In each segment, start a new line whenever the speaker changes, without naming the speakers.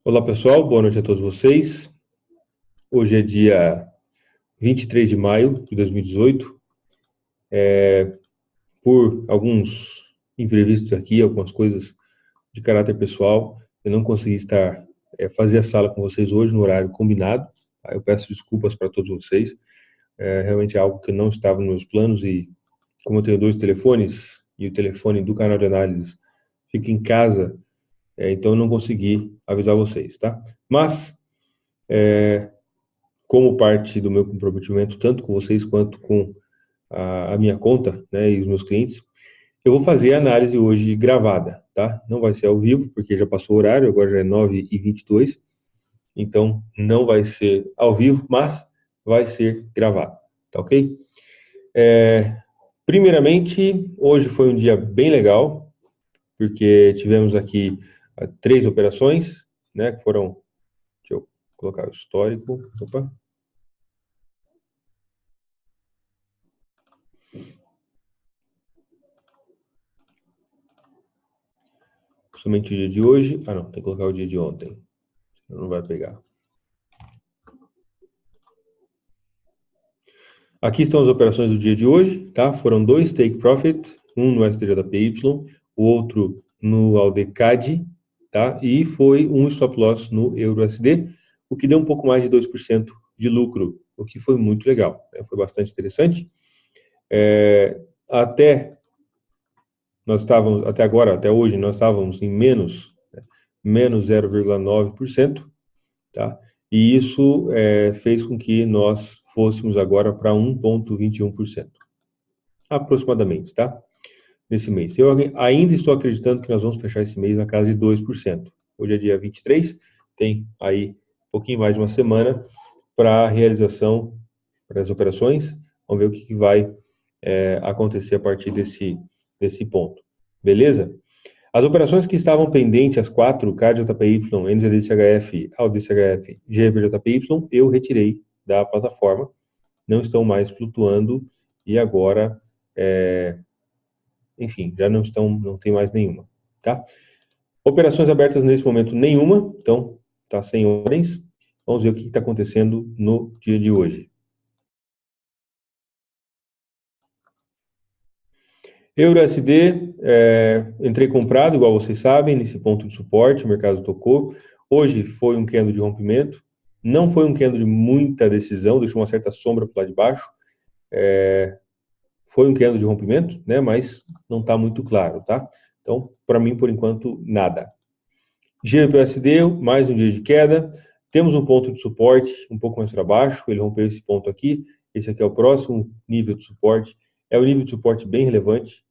Olá pessoal, boa noite a todos vocês. Hoje é dia 23 de maio de 2018. Por alguns imprevistos aqui, algumas coisas de caráter pessoal, eu não consegui fazer a sala com vocês hoje no horário combinado. Eu peço desculpas para todos vocês. Realmente é algo que não estava nos meus planos e como eu tenho dois telefones e o telefone do canal de análise fica em casa, então eu não consegui avisar vocês, tá? Mas como parte do meu comprometimento, tanto com vocês quanto com a minha conta, né, e os meus clientes, eu vou fazer a análise hoje gravada, tá? Não vai ser ao vivo, porque já passou o horário, agora já é 9h22, então não vai ser ao vivo, mas vai ser gravado, tá ok? Primeiramente, hoje foi um dia bem legal, porque tivemos aqui 3 operações, né, que foram, deixa eu colocar o histórico, opa, somente o dia de hoje. Não, tem que colocar o dia de ontem. Não vai pegar. Aqui estão as operações do dia de hoje, tá? Foram 2 take profit, um no STJPY, o outro no ALDCAD, tá? E foi um stop loss no EURUSD, o que deu um pouco mais de 2% de lucro, o que foi muito legal, né? Foi bastante interessante. Até hoje, nós estávamos em menos 0,9%, tá? E isso fez com que nós fôssemos agora para 1,21%, aproximadamente, tá? Nesse mês. Eu ainda estou acreditando que nós vamos fechar esse mês na casa de 2%. Hoje é dia 23, tem aí um pouquinho mais de uma semana para a realização das operações. Vamos ver o que vai acontecer a partir desse ponto. Beleza? As operações que estavam pendentes, as 4, CAD-JPY, NZD-CHF, ALD-CHF, GBP-JPY, eu retirei da plataforma, não estão mais flutuando e agora, enfim, já não tem mais nenhuma, tá? Operações abertas nesse momento nenhuma, então tá sem ordens. Vamos ver o que está acontecendo no dia de hoje. EURUSD, entrei comprado, igual vocês sabem, nesse ponto de suporte, o mercado tocou. Hoje foi um candle de rompimento, não foi um candle de muita decisão, deixou uma certa sombra para o lado de baixo. Foi um candle de rompimento, né, mas não está muito claro, tá? Então, para mim, por enquanto, nada. GBP-USD, mais um dia de queda. Temos um ponto de suporte um pouco mais para baixo, ele rompeu esse ponto aqui. Esse aqui é o próximo nível de suporte. É um nível de suporte bem relevante.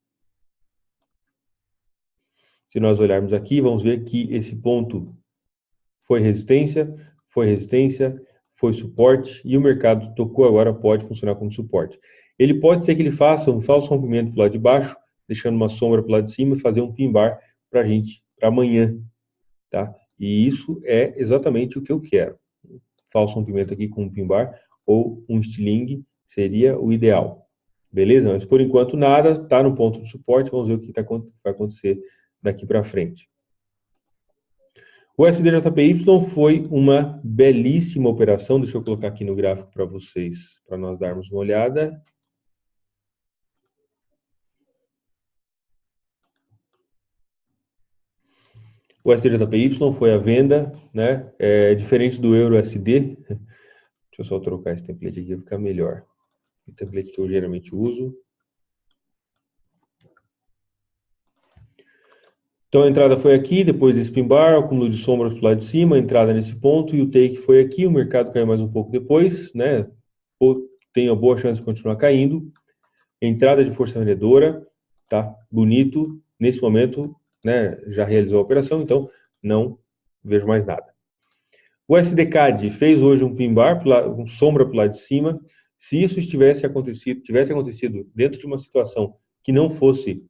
Se nós olharmos aqui, vamos ver que esse ponto foi resistência, foi suporte, e o mercado tocou agora, pode funcionar como suporte. Ele pode ser que ele faça um falso rompimento para o lado de baixo, deixando uma sombra para o lado de cima e fazer um pin bar para a gente, para amanhã, tá? E isso é exatamente o que eu quero. Falso rompimento aqui com um pin bar ou um estilingue seria o ideal. Beleza? Mas por enquanto nada, está no ponto de suporte, vamos ver o que vai acontecer daqui para frente. O SDJPY foi uma belíssima operação, deixa eu colocar aqui no gráfico para vocês, para nós darmos uma olhada. O SDJPY foi a venda, né? Diferente do EURUSD. Deixa eu só trocar esse template aqui, vai ficar melhor. O template que eu geralmente uso. Então a entrada foi aqui, depois desse pin bar, acúmulo de sombras para o lado de cima, a entrada nesse ponto, e o take foi aqui, o mercado caiu mais um pouco depois, né? Tem a boa chance de continuar caindo. Entrada de força vendedora, tá? Bonito. Nesse momento, né, já realizou a operação, então não vejo mais nada. O SDCAD fez hoje um pin bar, um sombra para o lado de cima. Se isso tivesse acontecido dentro de uma situação que não fosse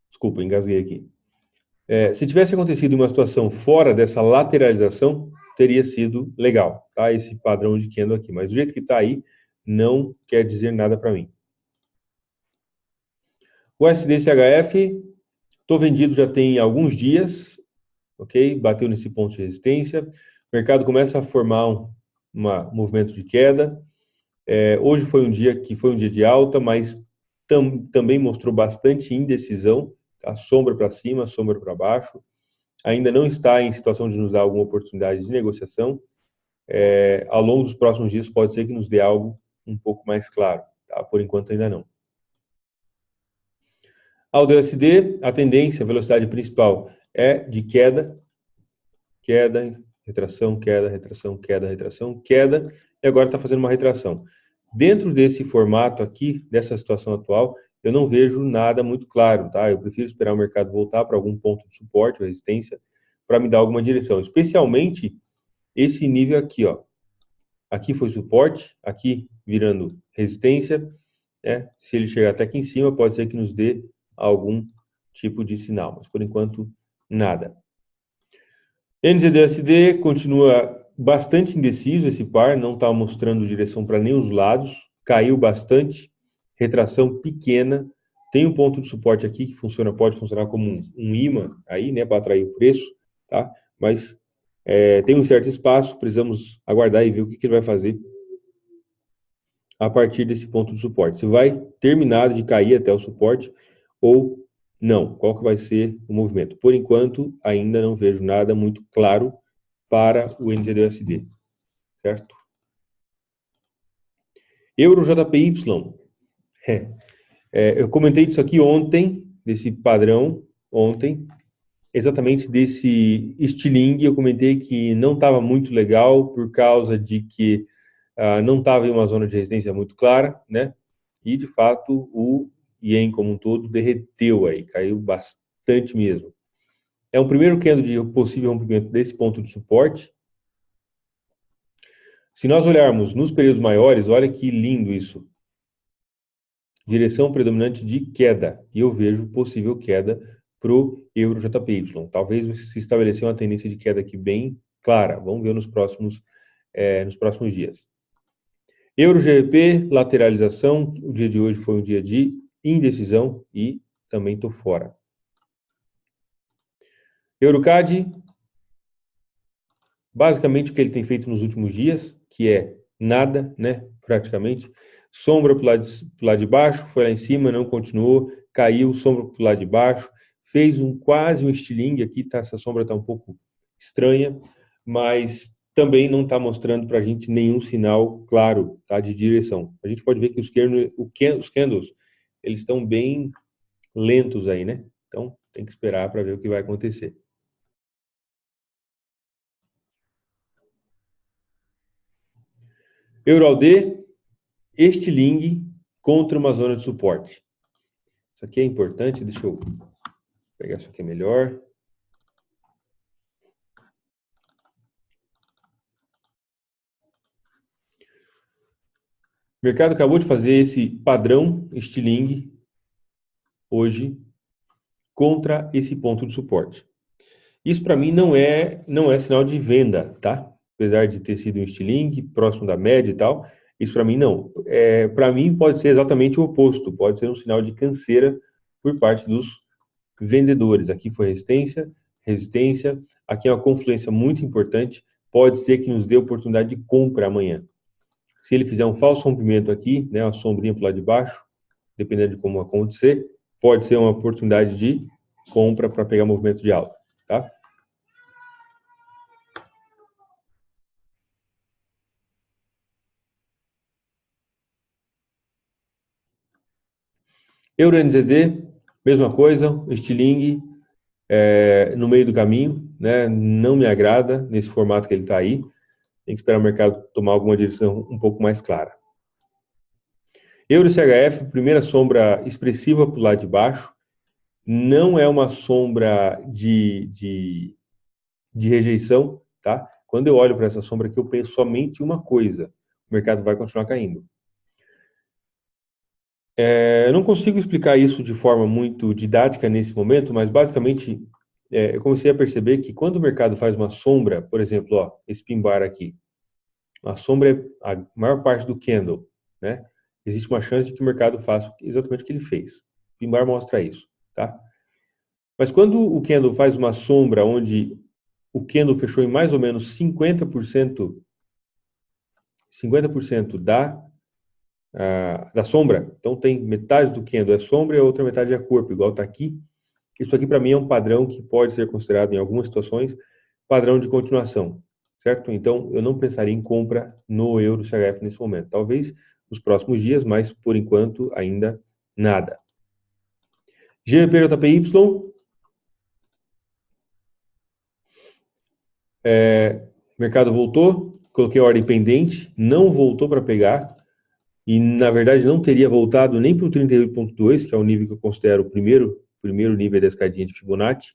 desculpa, engasguei aqui. Se tivesse acontecido em uma situação fora dessa lateralização, teria sido legal, tá? Esse padrão de candle aqui. Mas do jeito que está aí, não quer dizer nada para mim. O USD-CHF, estou vendido já tem alguns dias, ok? Bateu nesse ponto de resistência. O mercado começa a formar um movimento de queda. Hoje foi um dia de alta, mas também mostrou bastante indecisão, tá? Sombra para cima, sombra para baixo. Ainda não está em situação de nos dar alguma oportunidade de negociação. Ao longo dos próximos dias pode ser que nos dê algo um pouco mais claro, tá? Por enquanto ainda não. Ao DSD, a tendência, a velocidade principal é de queda, retração, queda, retração, queda, retração, queda, e agora está fazendo uma retração. Dentro desse formato aqui, dessa situação atual, eu não vejo nada muito claro, tá? Eu prefiro esperar o mercado voltar para algum ponto de suporte ou resistência para me dar alguma direção, especialmente esse nível aqui, ó. Aqui foi suporte, aqui virando resistência, né? Se ele chegar até aqui em cima, pode ser que nos dê algum tipo de sinal, mas por enquanto, nada. NZD-USD continua bastante indeciso esse par, não está mostrando direção para nenhum dos lados, caiu bastante, retração pequena, tem um ponto de suporte aqui que pode funcionar como um imã aí, né, para atrair o preço, tá? Mas tem um certo espaço, precisamos aguardar e ver o que ele vai fazer a partir desse ponto de suporte. Se vai terminar de cair até o suporte ou não, qual que vai ser o movimento? Por enquanto, ainda não vejo nada muito claro para o NZD-USD, certo? Euro-JPY. Eu comentei disso aqui ontem, desse padrão, ontem, exatamente desse estilingue. Eu comentei que não estava muito legal por causa de que não estava em uma zona de resistência muito clara, né? E, de fato, o Ien como um todo derreteu aí, caiu bastante mesmo. É um primeiro candle de possível rompimento desse ponto de suporte. Se nós olharmos nos períodos maiores, olha que lindo isso. Direção predominante de queda. E eu vejo possível queda para o Euro-JPY. Talvez se estabelecer uma tendência de queda aqui bem clara. Vamos ver nos próximos dias. Euro-GBP, lateralização. O dia de hoje foi um dia de indecisão e também estou fora. EuroCAD, basicamente o que ele tem feito nos últimos dias, que é nada, né, praticamente. Sombra para o lado de baixo, foi lá em cima, não continuou, caiu, sombra para o lado de baixo, fez quase um estilingue aqui, tá? Essa sombra está um pouco estranha, mas também não está mostrando para a gente nenhum sinal claro, tá, de direção. A gente pode ver que os candles, eles estão bem lentos aí, né? Então, tem que esperar para ver o que vai acontecer. EURALD, estilingue contra uma zona de suporte. Isso aqui é importante, deixa eu pegar isso aqui melhor. O mercado acabou de fazer esse padrão estilingue hoje contra esse ponto de suporte. Isso para mim não é sinal de venda, tá? Apesar de ter sido um estilingue próximo da média e tal, isso para mim não. Para mim pode ser exatamente o oposto, pode ser um sinal de canseira por parte dos vendedores. Aqui foi resistência, resistência, aqui é uma confluência muito importante, pode ser que nos dê oportunidade de compra amanhã. Se ele fizer um falso rompimento aqui, né, uma sombrinha para o lado de baixo, dependendo de como acontecer, pode ser uma oportunidade de compra para pegar movimento de alta, tá? Euro NZD, mesma coisa, estilingue no meio do caminho, né? Não me agrada nesse formato que ele está aí. Tem que esperar o mercado tomar alguma direção um pouco mais clara. Euro CHF, primeira sombra expressiva para o lado de baixo. Não é uma sombra de rejeição, tá? Quando eu olho para essa sombra aqui, eu penso somente uma coisa: o mercado vai continuar caindo. Eu não consigo explicar isso de forma muito didática nesse momento, mas basicamente eu comecei a perceber que quando o mercado faz uma sombra, por exemplo, ó, esse pin bar aqui, a sombra é a maior parte do candle, né? Existe uma chance de que o mercado faça exatamente o que ele fez. pin bar mostra isso, tá? Mas quando o candle faz uma sombra onde o candle fechou em mais ou menos 50% da sombra, então tem metade do candle é sombra e a outra metade é corpo, igual está aqui. Isso aqui para mim é um padrão que pode ser considerado em algumas situações padrão de continuação, certo? Então eu não pensaria em compra no euro CHF nesse momento. Talvez nos próximos dias, mas por enquanto ainda nada. GBP JPY, mercado voltou, coloquei a ordem pendente, não voltou para pegar, e na verdade não teria voltado nem para o 38.2, que é o nível que eu considero o primeiro nível da escadinha de Fibonacci,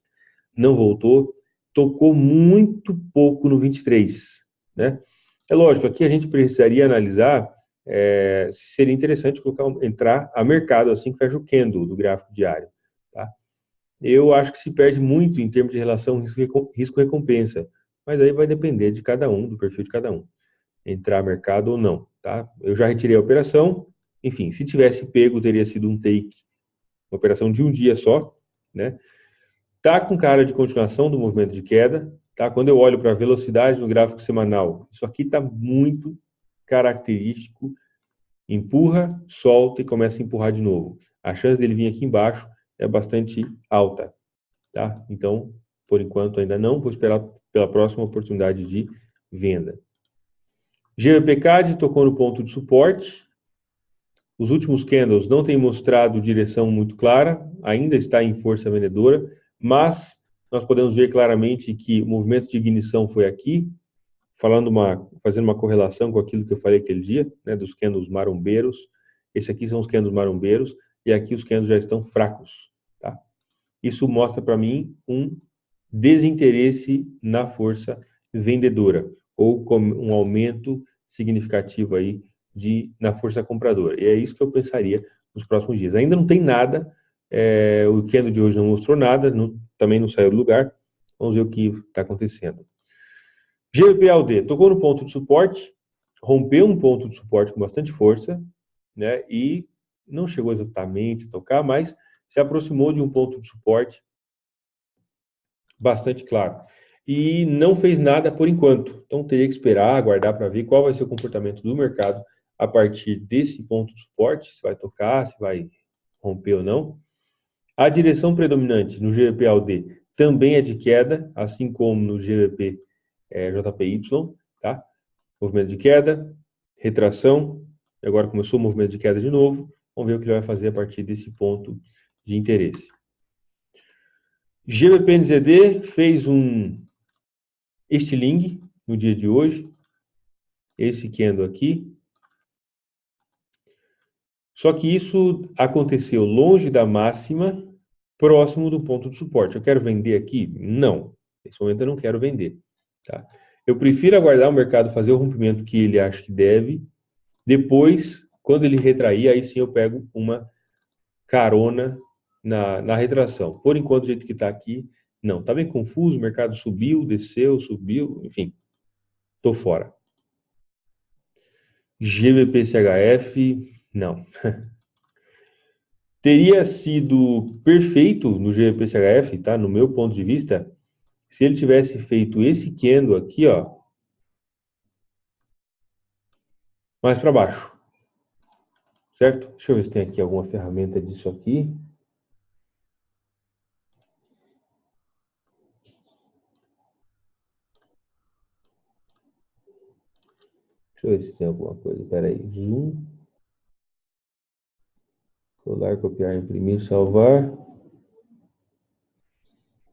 não voltou, tocou muito pouco no 23, né? É lógico, aqui a gente precisaria analisar se seria interessante entrar a mercado assim que fecha o candle do gráfico diário, tá? Eu acho que se perde muito em termos de relação risco-recompensa, mas aí vai depender de cada um, do perfil de cada um, entrar mercado ou não, tá? Eu já retirei a operação, enfim, se tivesse pego, teria sido um take, uma operação de um dia só, né? Tá com cara de continuação do movimento de queda, tá? Quando eu olho para a velocidade no gráfico semanal, isso aqui está muito característico, empurra, solta e começa a empurrar de novo. A chance dele vir aqui embaixo é bastante alta, tá? Então, por enquanto ainda não, vou esperar pela próxima oportunidade de venda. GBPCAD tocou no ponto de suporte. Os últimos candles não têm mostrado direção muito clara, ainda está em força vendedora, mas nós podemos ver claramente que o movimento de ignição foi aqui, fazendo uma correlação com aquilo que eu falei aquele dia, né, dos candles marombeiros. Esse aqui são os candles marombeiros e aqui os candles já estão fracos, tá? Isso mostra para mim um desinteresse na força vendedora ou um aumento significativo aí na força compradora. E é isso que eu pensaria nos próximos dias. Ainda não tem nada, o candle de hoje não mostrou nada, também não saiu do lugar. Vamos ver o que está acontecendo. GBP-AUD tocou no ponto de suporte, rompeu um ponto de suporte com bastante força, né? E não chegou exatamente a tocar, mas se aproximou de um ponto de suporte bastante claro. E não fez nada por enquanto. Então teria que esperar, aguardar para ver qual vai ser o comportamento do mercado a partir desse ponto de suporte, se vai tocar, se vai romper ou não. A direção predominante no GBP-AUD também é de queda, assim como no GBP JPY, tá? Movimento de queda, retração, e agora começou o movimento de queda de novo. Vamos ver o que ele vai fazer a partir desse ponto de interesse. GBP-NZD fez um estilingue no dia de hoje, esse candle aqui. Só que isso aconteceu longe da máxima, próximo do ponto de suporte. Eu quero vender aqui? Não. Nesse momento eu não quero vender, tá? Eu prefiro aguardar o mercado fazer o rompimento que ele acha que deve. Depois, quando ele retrair, aí sim eu pego uma carona na retração. Por enquanto, do jeito que está aqui, não. Está bem confuso, o mercado subiu, desceu, subiu, enfim. Estou fora. GBP-CHF, não. Teria sido perfeito no GBP-CHF, tá? No meu ponto de vista, se ele tivesse feito esse candle aqui, ó, mais para baixo, certo? Deixa eu ver se tem aqui alguma ferramenta disso aqui. Deixa eu ver se tem alguma coisa. Espera aí. Zoom. Colar, copiar, imprimir, salvar.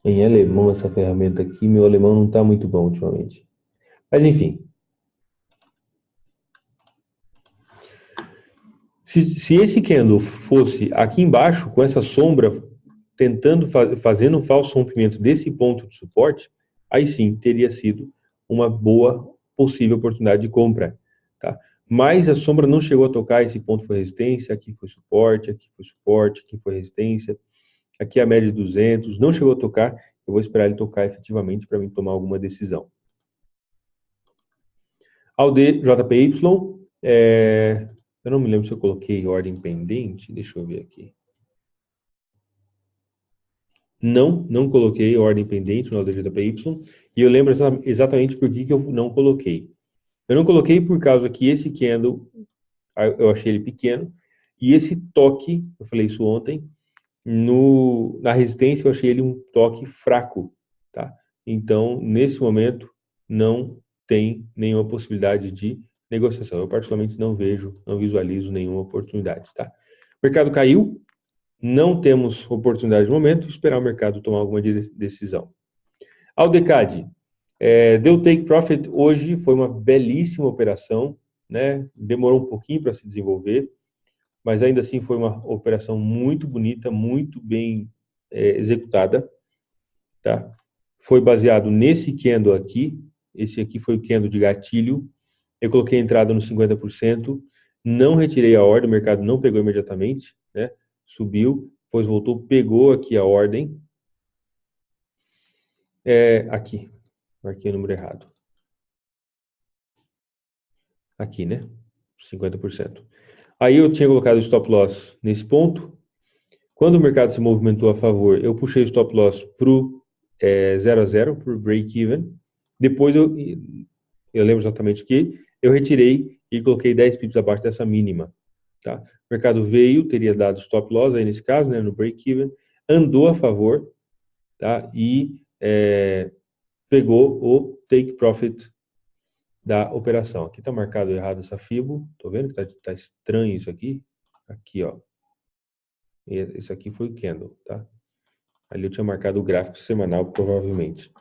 Em alemão essa ferramenta aqui. Meu alemão não está muito bom ultimamente. Mas enfim. Se esse candle fosse aqui embaixo, com essa sombra, fazendo um falso rompimento desse ponto de suporte, aí sim teria sido uma boa possível oportunidade de compra, tá? Mas a sombra não chegou a tocar, esse ponto foi resistência, aqui foi suporte, aqui foi suporte, aqui foi resistência, aqui é a média de 200, não chegou a tocar, eu vou esperar ele tocar efetivamente para mim tomar alguma decisão. AUD JPY, eu não me lembro se eu coloquei ordem pendente, deixa eu ver aqui. Não coloquei ordem pendente no LDJPY, e eu lembro exatamente por que eu não coloquei. Eu não coloquei por causa que esse candle, eu achei ele pequeno, e esse toque, eu falei isso ontem, na resistência eu achei ele um toque fraco, tá? Então, nesse momento, não tem nenhuma possibilidade de negociação. Eu particularmente não visualizo nenhuma oportunidade, tá? O mercado caiu, não temos oportunidade no momento, esperar o mercado tomar alguma decisão. Aldecad, deu take profit hoje, foi uma belíssima operação, né? Demorou um pouquinho para se desenvolver, mas ainda assim foi uma operação muito bonita, muito bem executada, tá? Foi baseado nesse candle aqui, esse aqui foi o candle de gatilho, eu coloquei a entrada no 50%, não retirei a ordem, o mercado não pegou imediatamente, né? Subiu, depois voltou, pegou aqui a ordem, aqui, marquei o número errado. Aqui, né? 50%. Aí eu tinha colocado o stop loss nesse ponto. Quando o mercado se movimentou a favor, eu puxei o stop loss para o 0 a 0, para o break-even. Depois eu lembro exatamente que eu retirei e coloquei 10 pips abaixo dessa mínima. Tá? O mercado veio, teria dado stop loss aí nesse caso, né, no break-even, andou a favor, tá? E pegou o take profit da operação. Aqui está marcado errado essa FIBO. Tô vendo que tá estranho isso aqui. Aqui, ó. Esse aqui foi o candle, tá? Ali eu tinha marcado o gráfico semanal, provavelmente.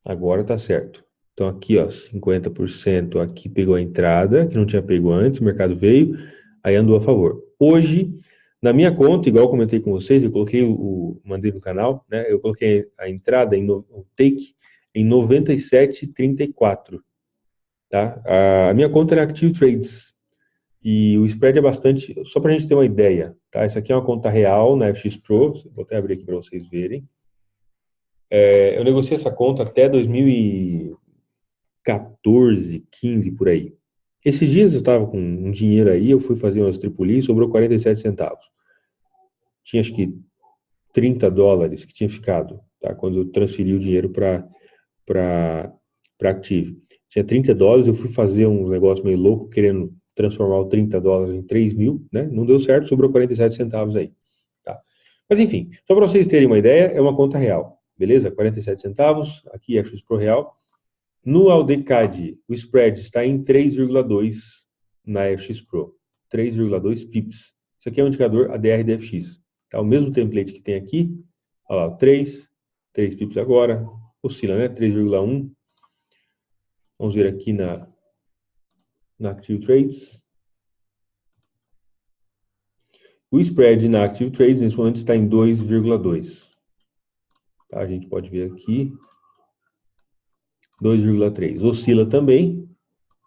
Agora tá certo. Então aqui, ó, 50% aqui pegou a entrada, que não tinha pego antes, o mercado veio, aí andou a favor. Hoje, na minha conta, igual eu comentei com vocês, eu coloquei mandei no canal, né? Eu coloquei a entrada o take em 97,34. Tá? A minha conta é Active Trades e o spread é bastante, só para a gente ter uma ideia, tá? Essa aqui é uma conta real na FX Pro, vou até abrir aqui para vocês verem. Eu negociei essa conta até 2014, 15 por aí. Esses dias eu estava com um dinheiro aí, eu fui fazer umas tripoli, sobrou 47 centavos. Tinha acho que $30 que tinha ficado, tá? Quando eu transferi o dinheiro para Active. Tinha $30, eu fui fazer um negócio meio louco, querendo transformar o $30 em 3.000, né? Não deu certo, sobrou 47 centavos aí, tá? Mas enfim, só para vocês terem uma ideia, é uma conta real, beleza? 47 centavos, aqui é X Pro real. No Aldecad, o spread está em 3,2 na FX Pro, 3,2 pips. Isso aqui é um indicador ADR DFX, tá? O mesmo template que tem aqui, olha lá, 3 pips agora, oscila, né? 3,1. Vamos ver aqui na Active Trades. O spread na Active Trades, nesse momento, está em 2,2. Tá? A gente pode ver aqui. 2,3. Oscila também.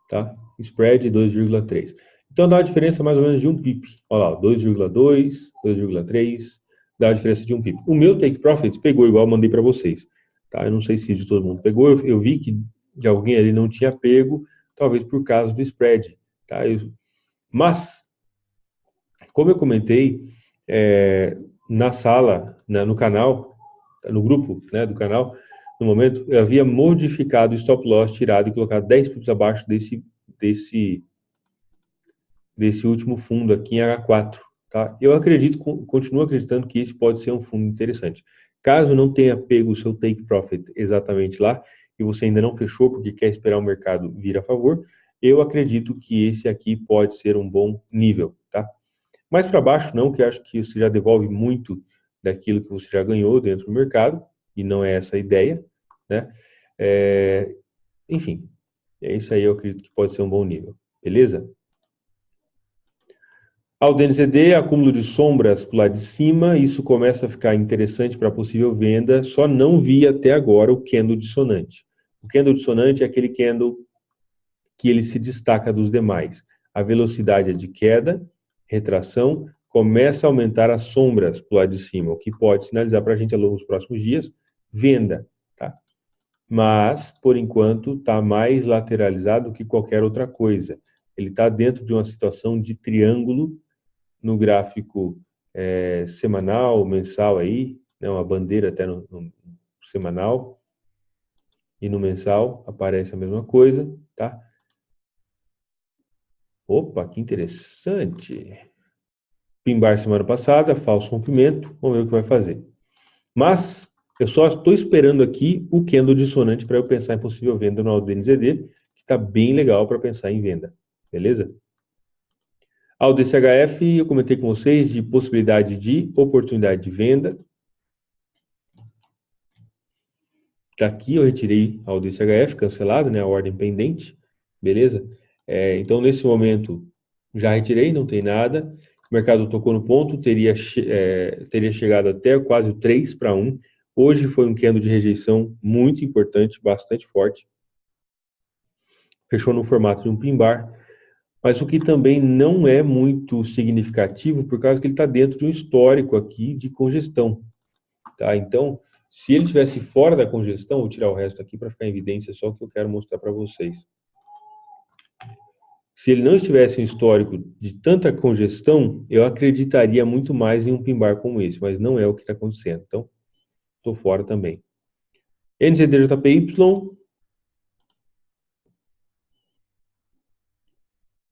Tá? Spread 2,3. Então, dá uma diferença mais ou menos de um pip. Olha lá, 2,2, 2,3. Dá a diferença de um pip. O meu Take Profit pegou igual eu mandei para vocês. Tá? Eu não sei se de todo mundo pegou. Eu vi que de alguém ali não tinha pego, talvez por causa do spread. Tá? Mas, como eu comentei na sala, no canal, no grupo, né, do canal, no momento, eu havia modificado o stop loss, tirado e colocado 10 pips abaixo desse último fundo aqui em H4. Tá? Eu continuo acreditando que esse pode ser um fundo interessante. Caso não tenha pego o seu take profit exatamente lá, e você ainda não fechou porque quer esperar o mercado vir a favor, eu acredito que esse aqui pode ser um bom nível, tá? Mais para baixo não, que eu acho que você já devolve muito daquilo que você já ganhou dentro do mercado, e não é essa a ideia, né? Enfim, é isso aí, eu acredito que pode ser um bom nível, beleza? Ao DNCD, acúmulo de sombras para o lado de cima, isso começa a ficar interessante para possível venda, só não vi até agora o candle dissonante. O candle dissonante é aquele candle que ele se destaca dos demais. A velocidade é de queda, retração, começa a aumentar as sombras para o lado de cima, o que pode sinalizar para a gente ao longo dos próximos dias venda, tá? Mas, por enquanto, está mais lateralizado que qualquer outra coisa. Ele está dentro de uma situação de triângulo no gráfico semanal, mensal aí, né, uma bandeira até no semanal, e no mensal aparece a mesma coisa, tá? Opa, que interessante. Pimbar semana passada, falso rompimento, vamos ver o que vai fazer. Mas eu só estou esperando aqui o candle dissonante para eu pensar em possível venda no AUDNZD, que está bem legal para pensar em venda, beleza? Ao DCHF, eu comentei com vocês de possibilidade de oportunidade de venda. Daqui eu retirei ao DCHF, cancelado, né, a ordem pendente, beleza? Então, nesse momento, já retirei, não tem nada. O mercado tocou no ponto, teria chegado até quase 3 para 1. Hoje foi um candle de rejeição muito importante, bastante forte. Fechou no formato de um pin bar, mas o que também não é muito significativo, por causa que ele está dentro de um histórico aqui de congestão, tá? Então, se ele estivesse fora da congestão, vou tirar o resto aqui para ficar em evidência só o que eu quero mostrar para vocês. Se ele não estivesse em histórico de tanta congestão, eu acreditaria muito mais em um pin bar como esse, mas não é o que está acontecendo. Então, estou fora também. NZDJPY.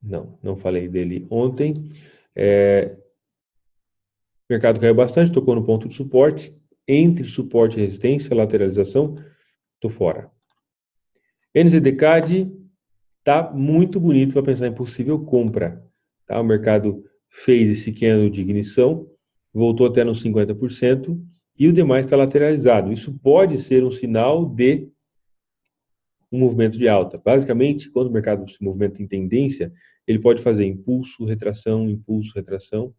Não falei dele ontem. O mercado caiu bastante, tocou no ponto de suporte. Entre suporte e resistência, lateralização, estou fora. NZDCAD está muito bonito para pensar em possível compra. Tá? O mercado fez esse candle de ignição, voltou até nos 50%, e o demais está lateralizado. Isso pode ser um sinal de um movimento de alta. Basicamente, quando o mercado se movimenta em tendência, ele pode fazer impulso, retração, impulso, retração,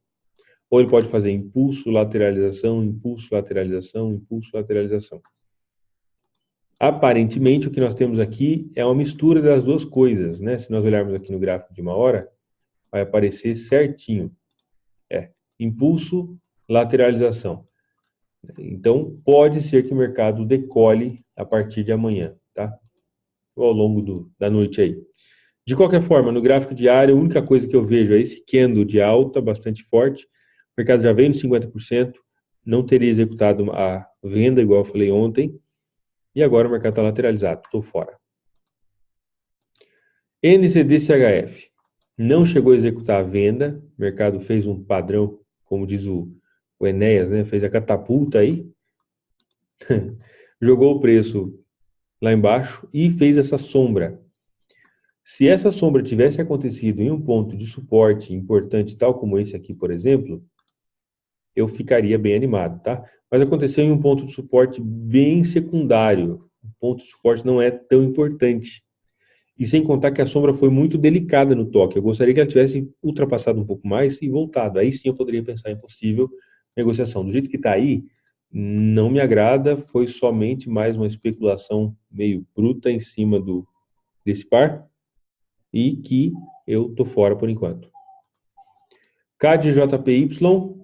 ou ele pode fazer impulso, lateralização, impulso, lateralização, impulso, lateralização. Aparentemente, o que nós temos aqui é uma mistura das duas coisas, né? Se nós olharmos aqui no gráfico de 1 hora, vai aparecer certinho. Impulso, lateralização. Então, pode ser que o mercado decole a partir de amanhã, tá? Ou ao longo da noite aí. De qualquer forma, no gráfico diário, a única coisa que eu vejo é esse candle de alta bastante forte. O mercado já veio nos 50%, não teria executado a venda, igual eu falei ontem, e agora o mercado está lateralizado, estou fora. NZDCHF não chegou a executar a venda, o mercado fez um padrão, como diz o Enéas, né? Fez a catapulta aí, jogou o preço lá embaixo e fez essa sombra. Se essa sombra tivesse acontecido em um ponto de suporte importante, tal como esse aqui, por exemplo, eu ficaria bem animado, tá? Mas aconteceu em um ponto de suporte bem secundário. O ponto de suporte não é tão importante. E sem contar que a sombra foi muito delicada no toque. Eu gostaria que ela tivesse ultrapassado um pouco mais e voltado. Aí sim eu poderia pensar em possível negociação. Do jeito que está aí, não me agrada. Foi somente mais uma especulação meio bruta em cima desse par. E que eu tô fora por enquanto. CAD-JPY.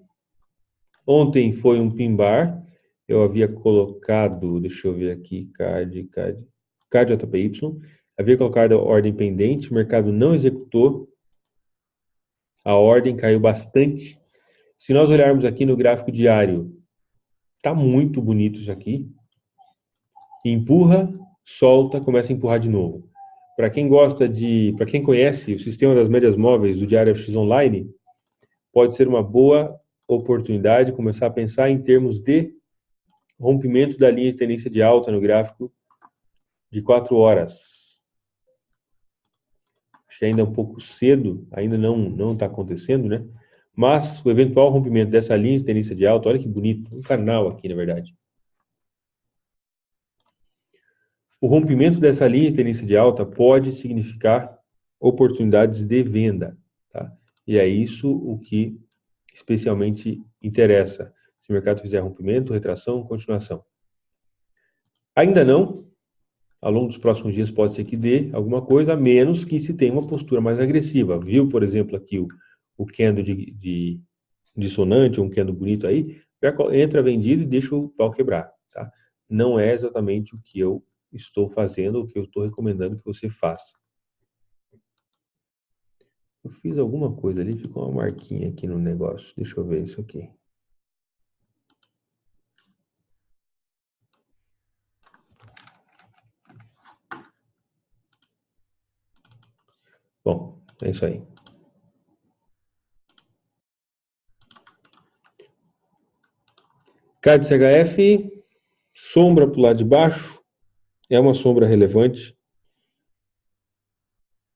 Ontem foi um pin bar. Eu havia colocado, deixa eu ver aqui, CAD-JPY. Havia colocado a ordem pendente, o mercado não executou. A ordem caiu bastante. Se nós olharmos aqui no gráfico diário, tá muito bonito isso aqui. Empurra, solta, começa a empurrar de novo. Para quem conhece o sistema das médias móveis do Diário FX Online, pode ser uma boa oportunidade começar a pensar em termos de rompimento da linha de tendência de alta no gráfico de 4 horas. Acho que ainda é um pouco cedo, ainda não está acontecendo, né? Mas o eventual rompimento dessa linha de tendência de alta, olha que bonito, um canal aqui, na verdade. O rompimento dessa linha de tendência de alta pode significar oportunidades de venda, tá? E é isso o que especialmente interessa. Se o mercado fizer rompimento, retração, continuação. Ainda não, ao longo dos próximos dias pode ser que dê alguma coisa, a menos que se tenha uma postura mais agressiva. Viu, por exemplo, aqui o candle de dissonante, um candle bonito aí, entra vendido e deixa o pau quebrar, tá? Não é exatamente o que eu estou fazendo, o que eu estou recomendando que você faça. Eu fiz alguma coisa ali, ficou uma marquinha aqui no negócio. Deixa eu ver isso aqui. É isso aí. CAD CHF, sombra para o lado de baixo, é uma sombra relevante,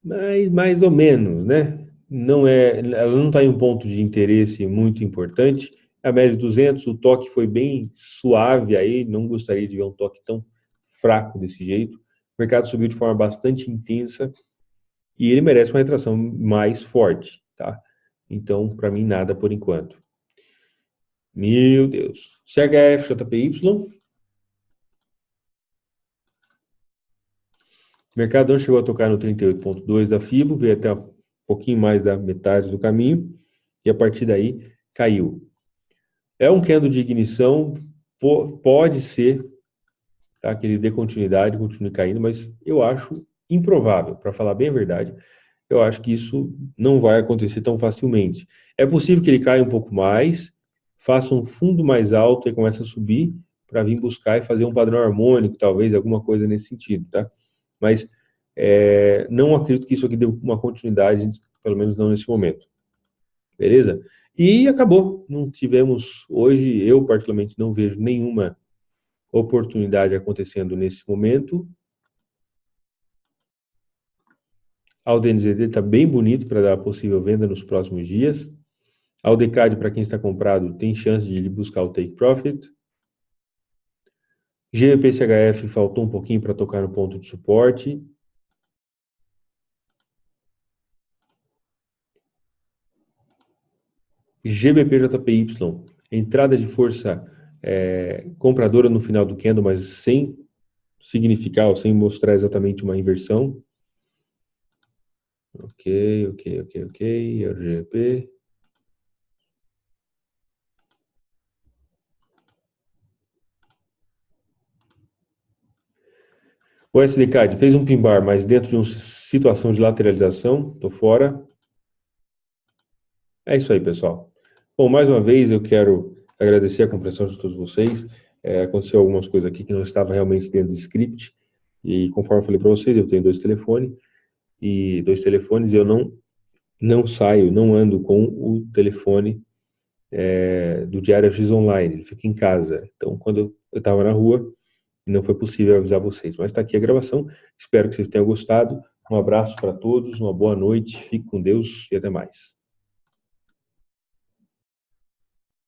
mas mais ou menos, né? Ela não está em um ponto de interesse muito importante. A média de 200, o toque foi bem suave aí, não gostaria de ver um toque tão fraco desse jeito. O mercado subiu de forma bastante intensa e ele merece uma retração mais forte, tá? Então, para mim, nada por enquanto. Meu Deus. CHF, JPY. O mercado não chegou a tocar no 38,2 da FIBO, veio até um pouquinho mais da metade do caminho, e a partir daí caiu. É um candle de ignição, pode ser, tá, que ele dê continuidade, continue caindo, mas eu acho improvável, para falar bem a verdade, eu acho que isso não vai acontecer tão facilmente. É possível que ele caia um pouco mais, faça um fundo mais alto e comece a subir para vir buscar e fazer um padrão harmônico, talvez, alguma coisa nesse sentido, tá? Mas não acredito que isso aqui dê uma continuidade, pelo menos não nesse momento. Beleza? E acabou. Não tivemos, hoje, eu particularmente não vejo nenhuma oportunidade acontecendo nesse momento. A DNZD está bem bonito para dar possível venda nos próximos dias. A DCAD, para quem está comprado, tem chance de ir buscar o take profit. GBP-CHF faltou um pouquinho para tocar no ponto de suporte. GBP-JPY, entrada de força compradora no final do candle, mas sem significar, ou sem mostrar exatamente uma inversão. Ok. RGP. O SDCAD fez um pin bar, mas dentro de uma situação de lateralização, estou fora. É isso aí, pessoal. Bom, mais uma vez eu quero agradecer a compreensão de todos vocês. Aconteceu algumas coisas aqui que não estava realmente dentro do script. E conforme eu falei para vocês, eu tenho dois telefones e eu não saio, não ando com o telefone do Diário X Online, ele fica em casa. Então, quando eu estava na rua, não foi possível avisar vocês. Mas está aqui a gravação, espero que vocês tenham gostado. Um abraço para todos, uma boa noite, fique com Deus e até mais.